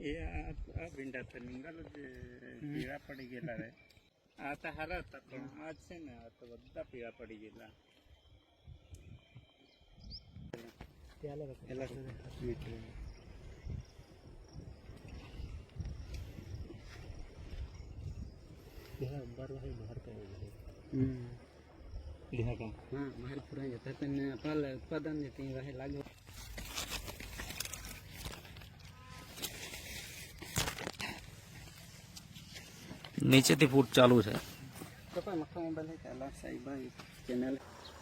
એ આ ભીંડા તો નિંગાલ જ પીળા પડી ગયેલા રે. આ તો હારા હતા પણ આ છે ને આ તો બધા પીળા પડી ગયેલા. उत्पादन लागे નીચેથી ફૂટ ચાલુ છે.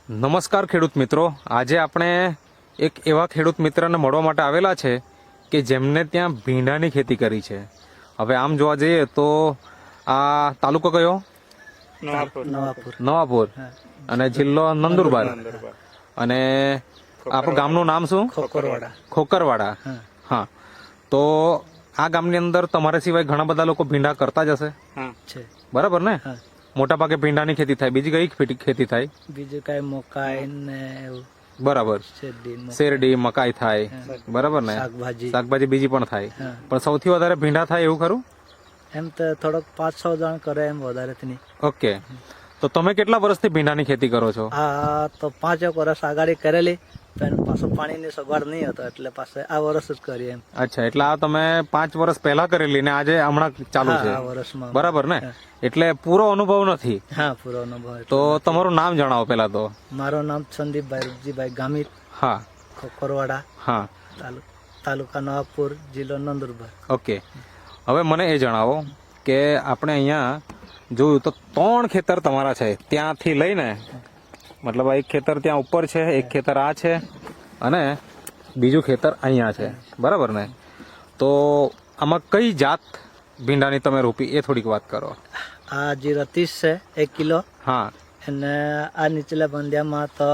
નમસ્કાર ખેડૂત મિત્રો, આજે આપણે એક એવા ખેડૂત મિત્રને મળવા માટે આવેલા છે કે જેમને ત્યાં ભીંડાની ખેતી કરી છે. હવે આમ જોવા જઈએ તો આ તાલુકો કયો? નવાપુર અને જિલ્લો નંદુરબાર. અને આપણું ગામનું નામ શું? ખોકરવાડા. હા, તો આ ગામની અંદર તમારા સિવાય ઘણા બધા લોકો ભીંડા કરતા જ હશે, બરાબર ને? મોટા ભાગે ભીંડાની ખેતી થાય. બીજી કઈ ખેતી થાય? બીજું કઈ મકાઈ ને એવું. બરાબર, શેરડી મકાઈ થાય, બરાબર ને? શાકભાજી બીજી પણ થાય, પણ સૌથી વધારે ભીંડા થાય એવું ખરું? એમ તો થોડોક 5-6 જણ કરે, એમ વધારે નહીં. ઓકે, તો તમે કેટલા વર્ષથી ભીંડાની ખેતી કરો છો? હા, તો 5 વર્ષ આગળ કરેલી, પણ પાછું પાણીની સગવડ નહીં હતો એટલે પાસે આ વર્ષ જ કરી એમ. અચ્છા, એટલે આ તમે 5 વર્ષ પહેલા કરેલી ને આજે હમણાં ચાલુ છે, બરાબર ને? એટલે પૂરો અનુભવ નથી. હા, પૂરો અનુભવ. તો તમારું નામ જણાવો પેલા તો. મારું નામ સંદીપભાઈ રૂપજીભાઈ ગામિત. હા, ખોકરવાડા. હા, તાલુકા નવાપુર, જિલ્લો નંદુરબાર. ઓકે, હવે મને એ જણાવો કે આપણે અહીંયા જોયું તો 3 ખેતર તમારા છે, ત્યાંથી લઈને મતલબ એક ખેતર ત્યાં ઉપર છે, એક ખેતર આ છે અને બીજું ખેતર અહીંયા છે, બરાબર ને? તો આમાં કઈ જાત ભીંડાની તમે રોપી એ થોડીક વાત કરો. આ 030 છે 1 કિલો. હા, અને આ નીચલા બંધિયામાં તો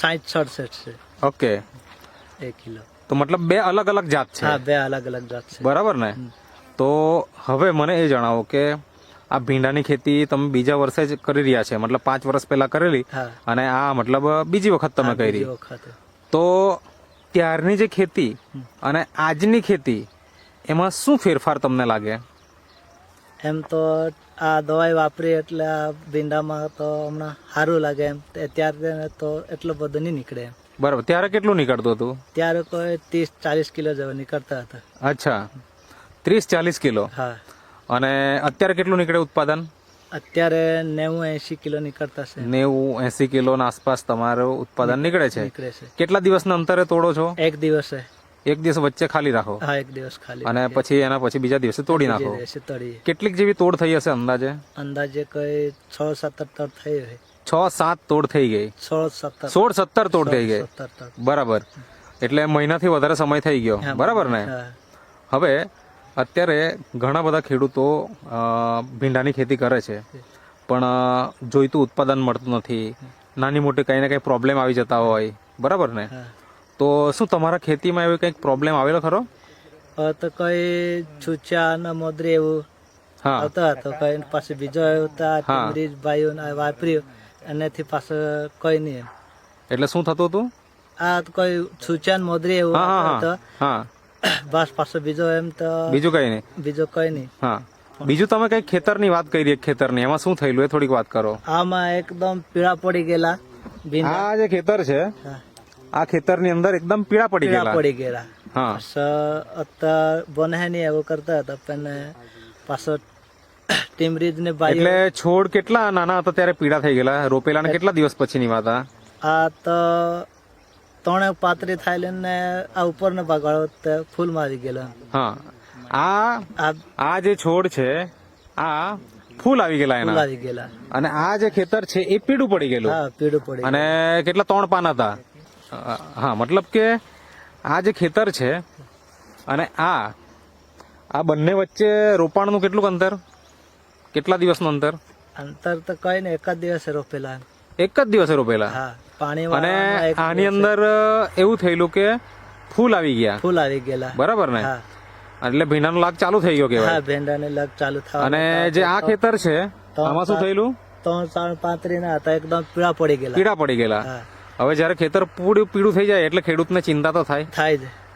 60-67 છે. Okay, 1 kilo. તો મતલબ 2 અલગ અલગ જાત છે. હા, 2 અલગ અલગ જાત છે, બરાબર ને? તો હવે મને એ જણાવો કે આ ભીંડાની ખેતી તમે બીજા વર્ષે જ કરી રહ્યા છે, મતલબ 5 વર્ષ પહેલા કરેલી અને આ મતલબ બીજી વખત તમે કરી. તો ત્યારની જે ખેતી અને આજની ખેતી એમાં શું ફેરફાર તમને લાગે? એમ તો આ દવાઈ વાપરી એટલે આ ભીંડામાં તો હમણાં સારું લાગે એમ. ત્યારે તો એટલો બધો નહીં નીકળે એમ. બરાબર, ત્યારે કેટલું નીકળતું હતું? ત્યારે કોઈ 30-40 કિલો જેવા નીકળતા હતા. અચ્છા, 30-40 કિલો. હા. અને અત્યારે કેટલું નીકળે ઉત્પાદન? અત્યારે 90-80 કિલો નીકળતા છે. 90-80 કિલો ના આસપાસ તમારું ઉત્પાદન નીકળે છે. કેટલા દિવસના અંતરે તોડો છો? 1 દિવસે. 1 દિવસ વચ્ચે ખાલી રાખો? હા, 1 દિવસ ખાલી. અને પછી એના પછી બીજા દિવસે તોડી નાખો? કેટલીક જેવી તોડ થઈ હશે અંદાજે? અંદાજે કઈ 6-7 તોડ થઈ ગઈ. 6-7 તોડ થઈ ગઈ. 16-17 તોડ થઈ ગઈ, બરાબર. એટલે મહિનાથી વધારે સમય થઈ ગયો, બરાબર ને? હવે અત્યારે ઘણા બધા ખેડૂતો ભીંડાની ખેતી કરે છે, પણ જોઈતું ઉત્પાદન મળતું નથી. નાની મોટી કઈ ને કઈ પ્રોબ્લેમ આવી જતા હોય, બરાબર ને? તો શું તમારા ખેતીમાં એવો કઈક પ્રોબ્લેમ આવેલો ખરો? તો કઈ છૂચા ને મોદરી એવું આવતા હતો. કઈ પાછું બીજો ભાઈઓ વાપર્યું એનાથી પાછું કઈ નહીં. એટલે શું થતું હતું? આ કોઈ છૂચા ને મોદરી એવું હતું. બસ પાછું બીજો એમ તો બીજું કઈ નહીં. બીજું કઈ નહીં. હા, બીજું તમે કઈ ખેતરની વાત કરી, એક ખેતરની, એમાં શું થયેલું એ થોડીક વાત કરો. આમાં એકદમ પીળા પડી ગયેલા. આ જે ખેતર છે, આ ખેતરની અંદર એકદમ પીળા પડી ગયેલા. હા, બને નહીં એવું કરતા હતા, પણ પાછો ટીમરીજ ને ભાઈ. એટલે છોડ કેટલા નાના હતા ત્યારે પીળા થઈ ગયેલા? રોપેલા ને કેટલા દિવસ પછીની વાત? આ તો 3-35 થાય ને આ ઉપર ને ભાગાડો ફૂલ મારી ગયેલા. હા, આ જે છોડ છે આ ફૂલ આવી ગયેલા એના. આવી ગયેલા. અને આ જે ખેતર છે એ પીળું પડી ગયેલું. હા, પીળું પડી. અને કેટલા 3 પાન હતા? હા, મતલબ કે આ જે ખેતર છે અને આ બંને વચ્ચે રોપાણનું કેટલું અંતર? કેટલા દિવસનું અંતર? અંતર તો કઈ ને 1 જ દિવસે રોપેલા. 1 જ દિવસે રોપેલા? હા, પાણી. અને આની અંદર એવું થયેલું કે ફૂલ આવી ગયેલા, બરાબર ને? એટલે ભીંડાનો લાગ ચાલુ થઈ ગયો કેવાય. હા, ભીંડાનો લાગ ચાલુ થયો. અને જે આ ખેતર છે આમાં શું થયેલું? 3-35 ના હતા, એકદમ પીળા પડી ગયેલા. હવે જયારે ખેતર પૂરું પીળું થઈ જાય એટલે ખેડૂતને ચિંતા તો થાય.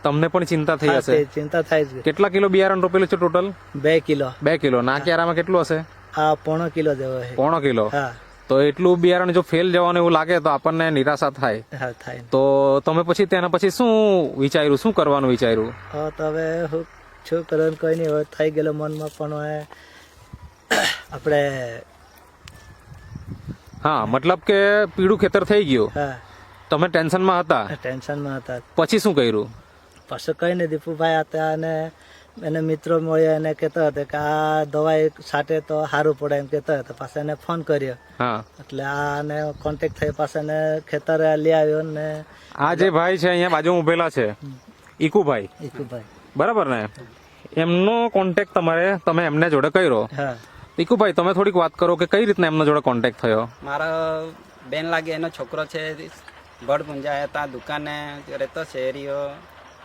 તમને પણ ચિંતા થઈ હા, હશે. તે ચિંતા થાય છે. કેટલા કિલો બિયારણ રોપેલું છે ટોટલ? 2 કિલો. 2 કિલો. ના ક્યારામાં કેટલું હશે? આ 1.5 કિલો જેવો છે. 1.5 કિલો. હા તો એટલું બિયારણ જો ફેલ જવાનું એવું લાગે તો આપણને નિરાશા થાય. હા થાય. તો તમે પછી તેના પછી શું વિચાર્યું, શું કરવાનું વિચાર્યું? હા તો હવે હું શું કરવાનું કોઈ નહીં, હવે થઈ ગયેલો મનમાં, પણ હવે આપણે હા, મતલબ કે પીળું ખેતર થઈ ગયું, હા તમે ટેન્શનમાં હતા, ટેન્શનમાં હતા. પછી શું કર્યું? પાછું કઈ નહીં, દીપુભાઈ હતા અને એને મિત્રો મળ્યા, એને કહેતા હતા કે આ દવાઈ છાંટે તો સારું પડે એમ કહેતા હતા. પાછા એને ફોન કર્યો, હા, એટલે આને કોન્ટેક્ટ થઈ, પાછા એને ખેતરે લઈ આવ્યો ને. આ જે ભાઈ છે અહીંયા બાજુ ઉભેલા છે, ઈકુભાઈ, ઈકુભાઈ, બરાબર ને? એમનો કોન્ટેક્ટ તમે એમને જોડે કર્યો. હા. ઈકુભાઈ, તમે થોડીક વાત કરો કે કઈ રીતના એમના જોડે કોન્ટેક્ટ થયો? મારો બેન લાગે એનો છોકરો છે, ભડપુંજા ત્યાં દુકાને રહેતો છે એરિયો.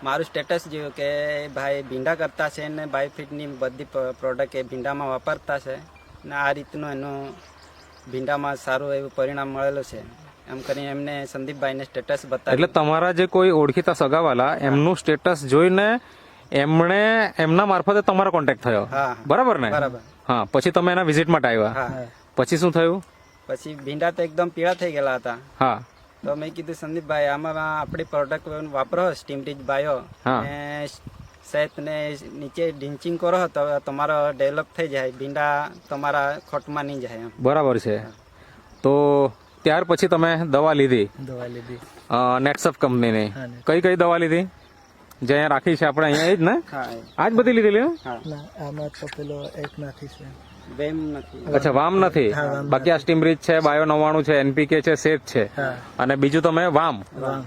મારું સ્ટેટસ જોયું કે ભાઈ ભીંડા કરતા છે ને બાયોફિટની બધી પ્રોડક્ટ એ ભીંડામાં વાપરતા છે ને આ રીતનું એનું ભીંડામાં સારું એવું પરિણામ મળેલું છે એમ કરીને એમને સંદીપભાઈને સ્ટેટસ બતાવ્યું. એટલે તમારા જે કોઈ ઓળખીતા સગાવાલા એમનું સ્ટેટસ જોઈને એમના મારફતે તમારો કોન્ટેક્ટ થયો, હા બરાબર ને? બરાબર. હા, પછી તમે એના વિઝિટ માટે આવ્યા. હા, પછી શું થયું? પછી ભીંડા તો એકદમ પીળા થઈ ગયેલા હતા. હા, તો મેં કીધું સંદીપભાઈ આમાં આપણી પ્રોડક્ટ વાપરો સ્ટીમ રીચ બાયો હા. ને સહેત ને નીચે ડિંચિંગ કરો તો તમારો ડેવલપ થઈ જાય, ભીંડા તમારા ખોટમાં નહીં જાય એમ. બરાબર છે. તો ત્યાર પછી તમે દવા લીધી દવા લીધી. નેટસફ કંપનીની. હા, કઈ કઈ દવા લીધી? જે અહીંયા રાખી છે આપણે અહીંયા, એ જ ને? હા આ જ બધી લીધેલી? હા, ના, આમાં તો પેલો એક નથી છે. વેમ નથી. અચ્છા, વામ નથી. બાકી આ સ્ટીમ રીચ છે, બાયો 99 છે, એનપીકે છે, સેટ છે, હા. અને બીજું તમે વામ. વાહ,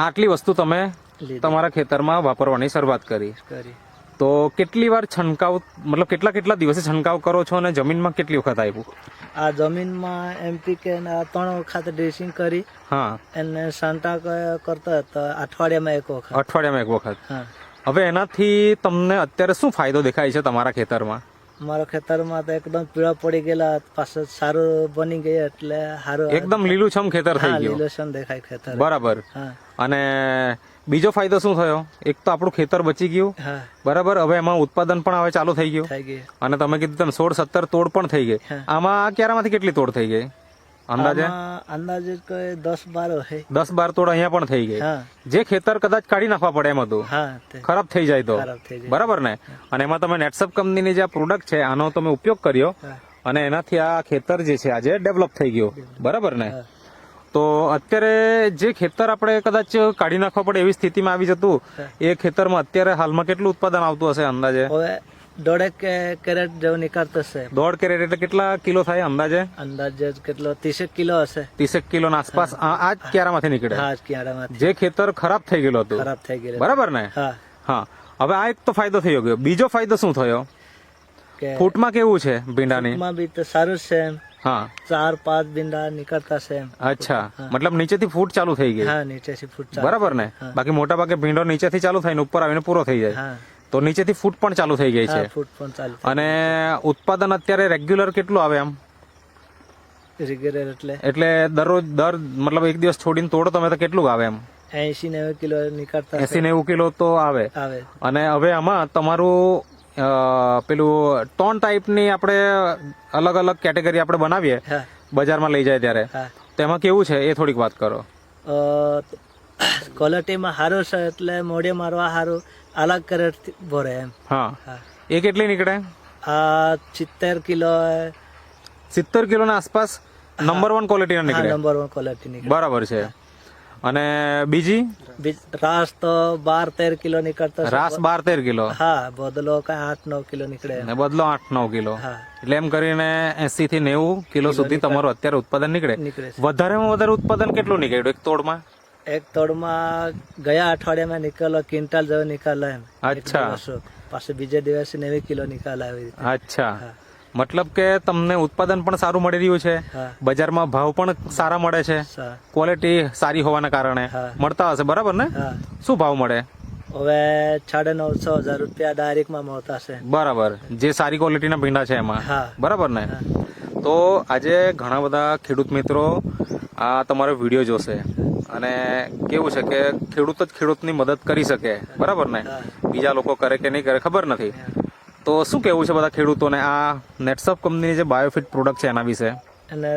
આટલી વસ્તુ તમે લીધી. તમારા ખેતરમાં વાપરવાની શરૂઆત કરી. કરી. તો કેટલી વાર છંટકાવ, મતલબ કેટલા દિવસે છંટકાવ કરો છો અને જમીનમાં કેટલી વખત આપ્યું? આ જમીનમાં એમપીકે 3 વખત ડ્રેસિંગ કરી, હા, એને સાંટા કરતા હતા અઠવાડિયામાં 1 વખત. અઠવાડિયામાં 1 વખત. હા. હવે એનાથી તમને અત્યારે શું ફાયદો દેખાય છે તમારા ખેતરમાં? મારા ખેતરમાં તો એકદમ પીળા પડી ગયેલા, પાછળ સારું બની ગયા, એટલે સારું એકદમ લીલુંછમ ખેતર થઈ ગયું. લીલોછમ દેખાય ખેતર. બરાબર. હા અને બીજો ફાયદો શું થયો? એક તો આપણું ખેતર બચી ગયું, હા બરાબર. હવે એમાં ઉત્પાદન પણ હવે ચાલુ થઈ ગયું, થઈ ગઈ. અને તમે કીધું તેમ 16-17 તોડ પણ થઈ ગઈ. હા. આમાં આ ક્યારામાંથી કેટલી તોડ થઈ ગઈ અંદાજે? આમાં અંદાજે કોઈ 10-12 હે. 10-12 તોડ અહીંયા પણ થઈ ગઈ. હા જે ખેતર કદાચ કાઢી નાખવા પડે એમ હતું, હા તે ખરાબ થઈ જાય તો, ખરાબ થઈ જાય. બરાબર ને? અને એમાં તમે નેટસપ કંપનીની જે પ્રોડક્ટ છે આનો તમે ઉપયોગ કર્યો, હા. અને એનાથી આ ખેતર જે છે આજે ડેવલપ થઈ ગયું, બરાબર ને? હા. તો અત્યારે જે ખેતર આપણે કદાચ કાઢી નાખવા પડે એવી સ્થિતિમાં આવી જતું, એ ખેતરમાં અત્યારે હાલમાં કેટલું ઉત્પાદન આવતું હશે અંદાજે? હવે 1.5 કેરેટ જેવું નીકળતો છે. 1.5 કેરેટ એટલે કેટલા કિલો થાય અંદાજે? અંદાજે કેટલો 30 કિલો હશે. 30 કિલો ના આસપાસ આ જ ક્યારામાંથી નીકળે, હા કિયારામાંથી. જે ખેતર ખરાબ થઈ ગયેલું હતું, ખરાબ થઈ ગયેલું. બરાબર ને? હા હા. હવે આ એક તો ફાયદો થઈ ગયો. બીજો ફાયદો શું થયો? કે ફૂટમાં કેવું છે ભીંડાની? માં બી તો સારું છે એમ. હા, 4-5 બિંડા નીકળતા છે એમ. અચ્છા. મતલબ નીચેથી ફૂટ ચાલુ થઈ ગઈ, હા નીચેથી ફૂટ ચાલુ. બરાબર ને? બાકી મોટા ભાગે ભીંડો નીચેથી ચાલુ થાય ને ઉપર આવીને પૂરો થઈ જાય, હા તો નીચેથી ફૂટ પણ ચાલુ થઈ ગઈ છે. હા ફૂટ પણ ચાલુ. અને ઉત્પાદન અત્યારે રેગ્યુલર કેટલું આવે આમ? રેગ્યુલર એટલે એટલે મતલબ એક દિવસ છોડીને તોડો તમે તો કેટલું આવે એમ? 80-90 કિલો નીકળતા 80-90 કિલો તો આવે. આવે. અને હવે આમાં તમારું પેલું ટોન ટાઈપની આપણે અલગ અલગ કેટેગરી આપણે બનાવીએ હા બજારમાં લઈ જાય ત્યારે, હા. તો એમાં કેવું છે એ થોડીક વાત કરો. ક્વોલિટીમાં સારું છે એટલે મોઢે મારવા સારું અલગ કેરેટ ભરે એમ. હા, હા. એ કેટલી નીકળે? આ 70 કિલો 70 કિલોના આસપાસ નંબર 1 ક્વોલિટીના નીકળે, નંબર 1 ક્વોલિટી નીકળે. બરાબર છે. અને બીજી રાસ તો 12-13 કિલો નીકળતો છે. રાસ 12-13 કિલો, હા બદલો કઈ 8-9 કિલો નીકળે એમ. ને બદલો 8-9 કિલો, હા એટલે એમ કરીને 80 થી 90 કિલો સુધી તમારું અત્યારે ઉત્પાદન નીકળે. નીકળે છે. વધારેમાં વધારે ઉત્પાદન કેટલું નીકળ્યું એક તોડમાં? એક તોડમાં ગયા અઠવાડિયામાં નીકળ્યો ક્વિન્ટલ જેવો નિકાલ એમ. અચ્છા. પાછું બીજે દિવસે 90 કિલો નિકાલ આવી રીતે. અચ્છા. મતલબ કે તમને ઉત્પાદન પણ સારું મળી રહ્યું છે, હા બજારમાં ભાવ પણ સારા મળે છે, સા- ક્વોલિટી સારી હોવાના કારણે હા. મળતા હશે, બરાબર ને? હા શું ભાવ મળે? હવે 950,000 રૂપિયા ડાયરેક્ટમાં મળતા છે. બરાબર, જે સારી ક્વોલિટીના ભીંડા છે એમાં, હા બરાબર ને? તો આજે ઘણા બધા ખેડૂત મિત્રો આ તમારો વિડીયો જોશે અને કેવું છે કે ખેડૂત જ ખેડૂતની મદદ કરી શકે, બરાબર ને? બીજા લોકો કરે કે નહીં કરે ખબર નથી. તો શું કેવું છે બધા ખેડૂતોને આ નેટસપ કંપનીની જે બાયોફિટ પ્રોડક્ટ છે એના વિશે? અને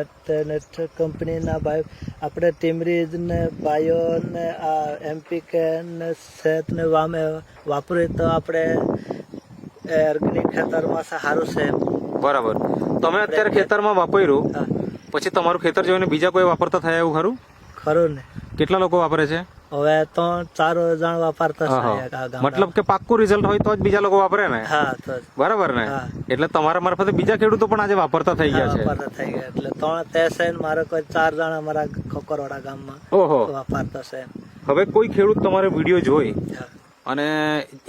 નેટ કંપનીના બાયો આપણે ટીમરીજ ને બાયો ને આ એમપીકે ને સેત ને વાપરીએ તો આપણે ઓર્ગેનિક ખેતરમાં સારું છે. બરાબર. તમે અત્યારે ખેતરમાં વાપર્યું પછી તમારું ખેતર જોઈને બીજા કોઈ વાપરતા થયા એવું ખરું? ખરું ને. કેટલા લોકો વાપરે છે? હવે 3-4 જણ વાપરતા છે. મતલબ કે પાક્કું રિઝલ્ટ હોય તો જ બીજા લોકો વાપરે ને? હા, તો બરાબર ને? એટલે તમારા મારફતે બીજા ખેડૂતો પણ આજે વાપરતા થઈ ગયા છે. વાપરતા થઈ ગયા. એટલે 3 તે છે મારે કોઈ 4 જણ અમારા ખોકરવાડા ગામમાં ઓહો વાપરતા છે. હવે કોઈ ખેડૂત તમારો વિડીયો જોઈ અને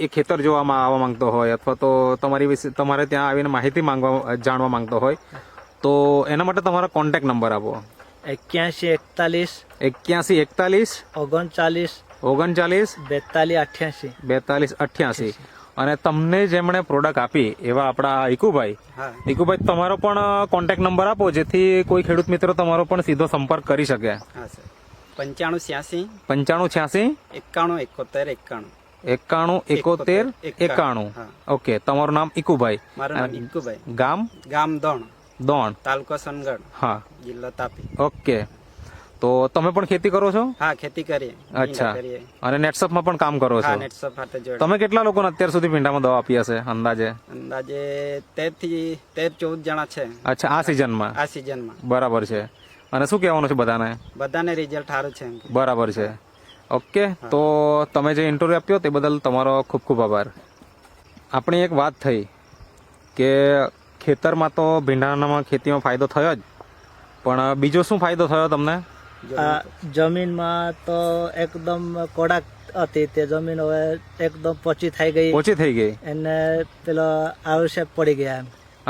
એ ખેતર જોવામાં આવવા માંગતો હોય અથવા તો તમારી વિશે તમારે ત્યાં આવીને માહિતી જાણવા માંગતો હોય તો એના માટે તમારો કોન્ટેક્ટ નંબર આપો. 8141 39 4288 અને તમને જેમણે પ્રોડક્ટ આપી એવા આપણા ઈકુભાઈ તમારો પણ કોન્ટેક્ટ નંબર આપો જેથી કોઈ ખેડૂત મિત્રો તમારો પણ સીધો સંપર્ક કરી શકે. 9586 9171 ઓકે. તમારું નામ ઈકુભાઈ? મારું નામ ઈકુભાઈ. ગામ દોણ, તાલુકો સોનગઢ, હા, જિલ્લો તાપી. ઓકે. તો તમે પણ ખેતી કરો છો? હા, ખેતી કરીએ. અચ્છા. અને નેટસપમાં પણ કામ કરો છો? હા, નેટસપ સાથે જોડે. તમે કેટલા લોકોને અત્યાર સુધી ભીંડામાં દવા આપી હશે અંદાજે? 13-14 જણા છે. અચ્છા, આ સિઝનમાં? આ સિઝનમાં. બરાબર છે. અને શું કહેવાનું છે બધાને? બધાને રિઝલ્ટ સારું છે. બરાબર છે. ઓકે. તો તમે જે ઇન્ટરવ્યુ આપ્યો તે બદલ તમારો ખૂબ ખૂબ આભાર. આપણી એક વાત થઈ કે ખેતરમાં તો ભીંડાનામાં ખેતીમાં ફાયદો થયો જ, પણ બીજો શું ફાયદો થયો તમને? જમીનમાં તો એકદમ કોડાક હતી તે જમીન હવે એકદમ પોચી થઈ ગઈ. એને પેલો આવશ્યક પડી ગયા.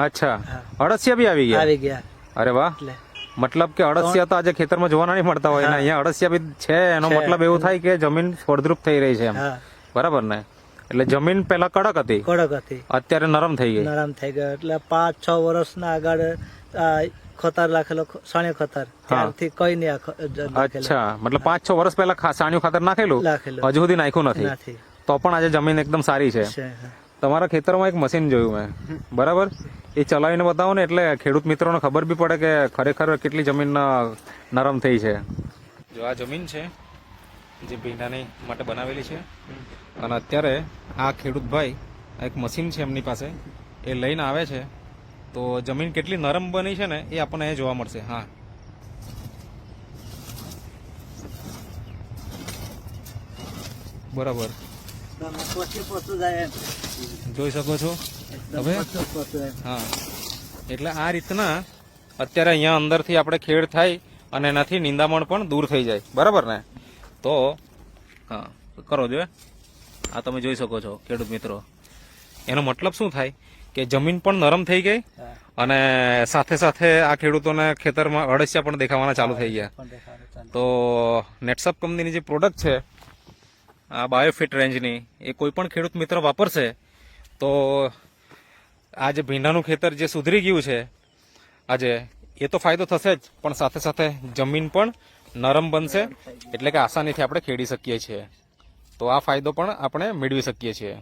અચ્છા, અળસિયા બી આવી ગયા? અરે વાહ. મતલબ કે અળસિયા તો આજે ખેતરમાં જોવા નહીં મળતા હોય ને અહીંયા અળસિયા બી છે. એનો મતલબ એવું થાય કે જમીન ફળદ્રુપ થઈ રહી છે એમ, બરાબર ને? એટલે જમીન પેલા કડક હતી, અત્યારે નરમ થઈ ગઈ. એટલે 5-6 વર્ષના આગળ ખતર રાખેલો, સાણિયું ખતર, ત્યારથી કઈ નહીં. અચ્છા, મતલબ 5-6 વર્ષ પહેલા સાણિયું ખાતર નાખેલું, હજુ સુધી નાખ્યું નથી, તો પણ આજે જમીન એકદમ સારી છે. તમારા ખેતરમાં એક મશીન જોયું મેં, બરાબર? એ ચલાવીને બતાવો ને એટલે ખેડૂત મિત્રોને ખબર બી પડે કે ખરેખર કેટલી જમીન નરમ થઈ છે. જો આ જમીન છે જે ભીંડાની માટે બનાવેલી છે અને અત્યારે આ ખેડૂત ભાઈ એક મશીન છે એમની પાસે, એ લઈને આવે છે. તો જમીન કેટલી નરમ બની છે ને એ આપણને જોવા મળશે. હા, બરાબર, જોઈ શકો છો હવે. હા, એટલે આ રીતના અત્યારે અહીંયા અંદરથી આપણે ખેડ થાય અને એનાથી નિંદામણ પણ દૂર થઈ જાય, બરાબર ને? તો હા, કરો જો. આ તમે જોઈ શકો છો ખેડૂત મિત્રો. એનો મતલબ શું થાય કે જમીન પણ નરમ થઈ ગઈ અને સાથે સાથે આ ખેડૂતોને ખેતરમાં અળસિયા પણ દેખાવાના ચાલુ થઈ ગયા. તો નેટસપ કંપનીની જે પ્રોડક્ટ છે આ બાયોફિટ રેન્જની, એ કોઈ પણ ખેડૂત મિત્ર વાપરશે તો આ જે ભીંડાનું ખેતર જે સુધરી ગયું છે આજે, એ તો ફાયદો થશે જ, પણ સાથે સાથે જમીન પણ નરમ બનશે, એટલે કે આસાનીથી આપણે ખેડી શકીએ છીએ. તો આ ફાયદો પણ આપણે મેળવી શકીએ છીએ.